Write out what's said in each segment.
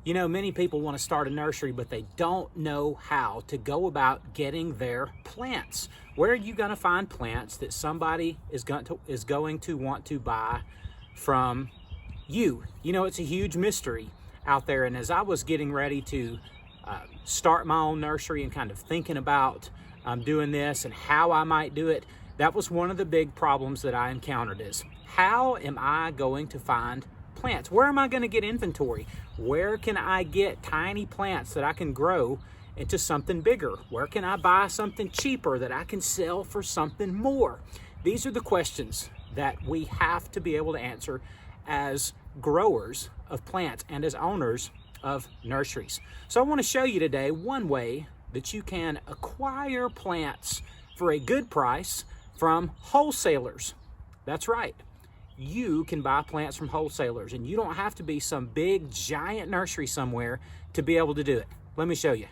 You know, many people want to start a nursery, but they don't know how to go about getting their plants. Where are you going to find plants that somebody is going to want to buy from you? You know, it's a huge mystery out there. And as I was getting ready to start my own nursery and kind of thinking about doing this and how I might do it, that was one of the big problems that I encountered is, how am I going to find plants? Where am I going to get inventory? Where can I get tiny plants that I can grow into something bigger? Where can I buy something cheaper that I can sell for something more? These are the questions that we have to be able to answer as growers of plants and as owners of nurseries. So I want to show you today one way that you can acquire plants for a good price from wholesalers. That's right. You can buy plants from wholesalers, and you don't have to be some big giant nursery somewhere to be able to do it. Let me show you.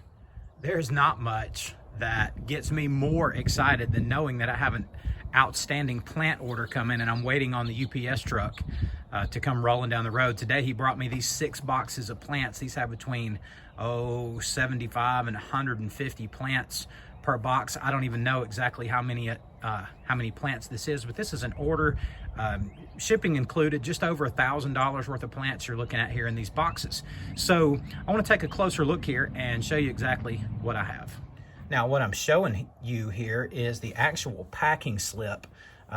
There's not much that gets me more excited than knowing that I have an outstanding plant order come in and I'm waiting on the UPS truck to come rolling down the road. Today he brought me these 6 boxes of plants. These have between 75 and 150 plants per box. I don't even know exactly how many plants this is, but this is an order, shipping included, just over $1,000 worth of plants you're looking at here in these boxes. So I want to take a closer look here and show you exactly what I have. Now what I'm showing you here is the actual packing slip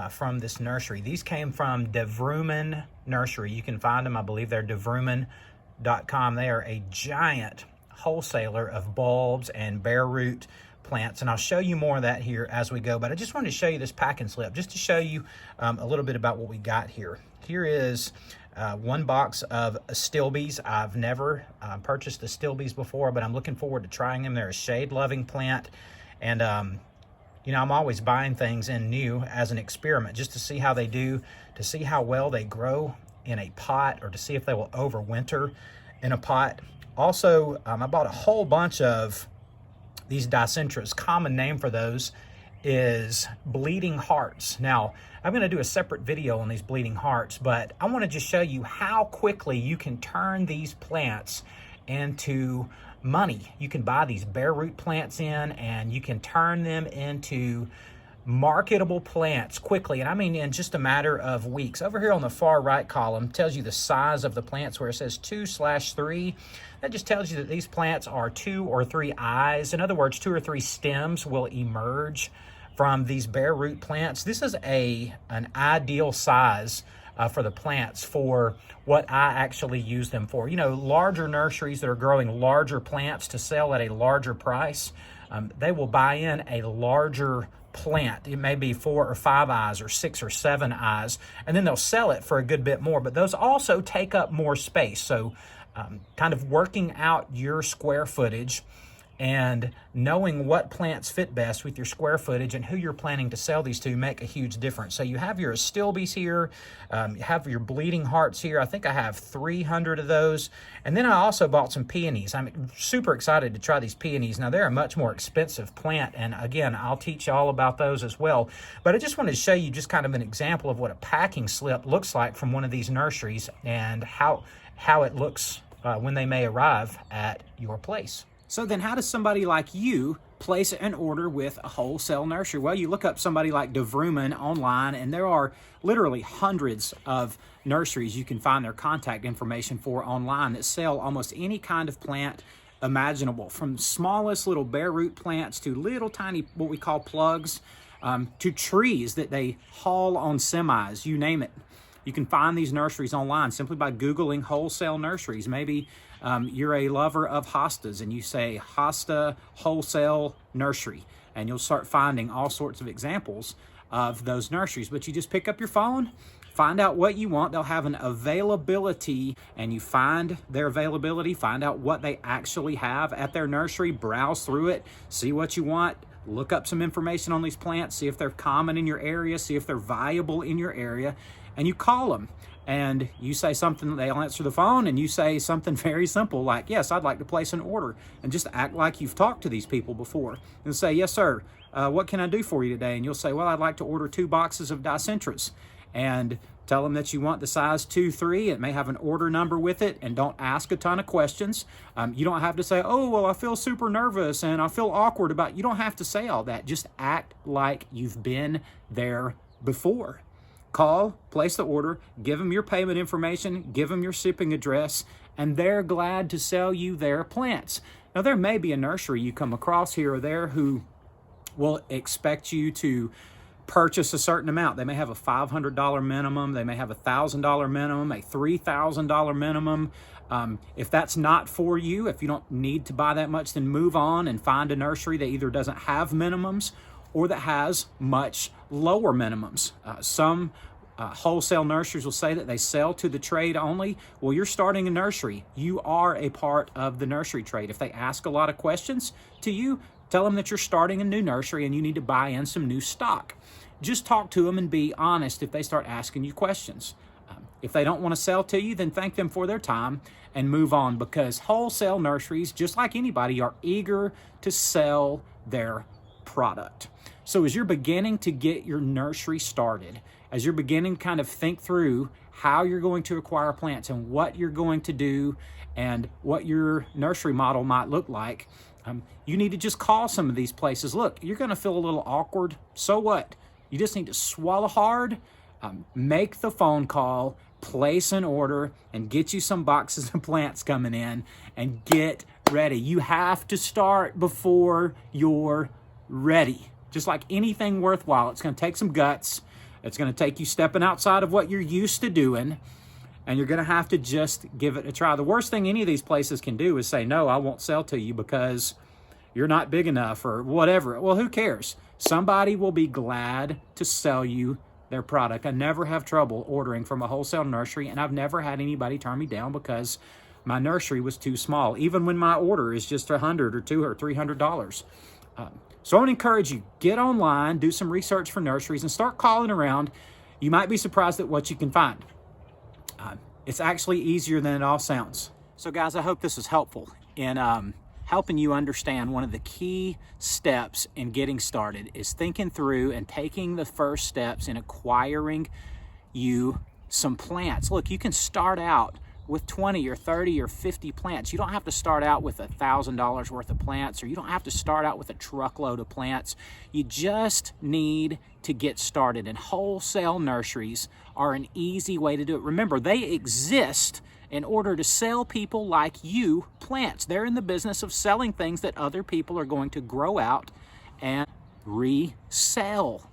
from this nursery. These came from DeVruman Nursery. You can find them, I believe they're devruman.com. They are a giant wholesaler of bulbs and bare root plants, and I'll show you more of that here as we go, but I just wanted to show you this packing slip just to show you a little bit about what we got here. Here is 1 box of Astilbes. I've never purchased Astilbes before, but I'm looking forward to trying them. They're a shade-loving plant, and you know, I'm always buying things in new as an experiment just to see how they do, to see how well they grow in a pot, or to see if they will overwinter in a pot. Also, I bought a whole bunch of these Dicentras. Common name for those is bleeding hearts. Now, I'm going to do a separate video on these bleeding hearts, but I want to just show you how quickly you can turn these plants into money. You can buy these bare root plants in, and you can turn them into marketable plants quickly, and I mean in just a matter of weeks. Over here on the far right column tells you the size of the plants, where it says 2/3. That just tells you that these plants are 2 or 3 eyes. In other words, 2 or 3 stems will emerge from these bare root plants. This is an ideal size for the plants for what I actually use them for. You know, larger nurseries that are growing larger plants to sell at a larger price, they will buy in a larger plant. It may be 4 or 5 eyes or 6 or 7 eyes, and then they'll sell it for a good bit more, but those also take up more space. So kind of working out your square footage and knowing what plants fit best with your square footage and who you're planning to sell these to make a huge difference. So you have your Astilbes here, you have your bleeding hearts here. I think I have 300 of those. And then I also bought some peonies. I'm super excited to try these peonies. Now they're a much more expensive plant, and again, I'll teach you all about those as well. But I just wanted to show you just kind of an example of what a packing slip looks like from one of these nurseries, and how it looks when they may arrive at your place. So then how does somebody like you place an order with a wholesale nursery? Well, you look up somebody like DeVruman online, and there are literally hundreds of nurseries you can find their contact information for online that sell almost any kind of plant imaginable, from smallest little bare root plants to little tiny, what we call plugs, to trees that they haul on semis, you name it. You can find these nurseries online simply by Googling wholesale nurseries. Maybe you're a lover of hostas and you say hosta wholesale nursery, and you'll start finding all sorts of examples of those nurseries. But you just pick up your phone, find out what you want. They'll have an availability, and you find their availability, find out what they actually have at their nursery, browse through it, see what you want, look up some information on these plants, see if they're common in your area, see if they're viable in your area, and you call them. And you say something, they'll answer the phone, and you say something very simple like, yes, I'd like to place an order, and just act like you've talked to these people before and say, yes, sir, what can I do for you today? And you'll say, well, I'd like to order 2 boxes of Dicentras. and tell them that you want the size 2-3. It may have an order number with it, and don't ask a ton of questions. You don't have to say, oh, well, I feel super nervous and I feel awkward about it. You don't have to say all that. Just act like you've been there before. Call, place the order, give them your payment information, give them your shipping address, and they're glad to sell you their plants. Now, there may be a nursery you come across here or there who will expect you to purchase a certain amount. They may have a $500 minimum. They may have a $1,000 minimum, a $3,000 minimum. If that's not for you, if you don't need to buy that much, then move on and find a nursery that either doesn't have minimums or that has much lower minimums. Some wholesale nurseries will say that they sell to the trade only. Well, you're starting a nursery. You are a part of the nursery trade. If they ask a lot of questions to you, tell them that you're starting a new nursery and you need to buy in some new stock. Just talk to them and be honest if they start asking you questions. If they don't want to sell to you, then thank them for their time and move on, because wholesale nurseries, just like anybody, are eager to sell their product. So as you're beginning to get your nursery started, as you're beginning to kind of think through how you're going to acquire plants and what you're going to do and what your nursery model might look like, you need to just call some of these places. Look, you're going to feel a little awkward. So what? You just need to swallow hard, make the phone call, place an order, and get you some boxes of plants coming in and get ready. You have to start before you're ready. Just like anything worthwhile, it's going to take some guts. It's going to take you stepping outside of what you're used to doing, and you're going to have to just give it a try. The worst thing any of these places can do is say, no, I won't sell to you because you're not big enough or whatever. Well, who cares? Somebody will be glad to sell you their product. I never have trouble ordering from a wholesale nursery, and I've never had anybody turn me down because my nursery was too small, even when my order is just $100 or $200 or $300. So I want to encourage you, get online, do some research for nurseries, and start calling around. You might be surprised at what you can find. It's actually easier than it all sounds. So guys, I hope this was helpful in helping you understand one of the key steps in getting started is thinking through and taking the first steps in acquiring you some plants. Look, you can start out with 20 or 30 or 50 plants. You don't have to start out with $1,000 worth of plants, or you don't have to start out with a truckload of plants. You just need to get started, and wholesale nurseries are an easy way to do it. Remember, they exist in order to sell people like you plants. They're in the business of selling things that other people are going to grow out and resell.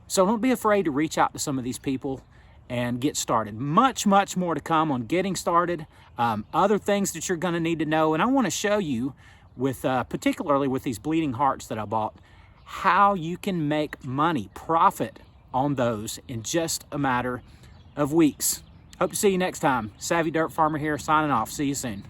So don't be afraid to reach out to some of these people and get started. Much, much more to come on getting started, other things that you're going to need to know. And I want to show you, with particularly with these bleeding hearts that I bought, how you can make money, profit on those in just a matter of weeks. Hope to see you next time. Savvy Dirt Farmer here, signing off. See you soon.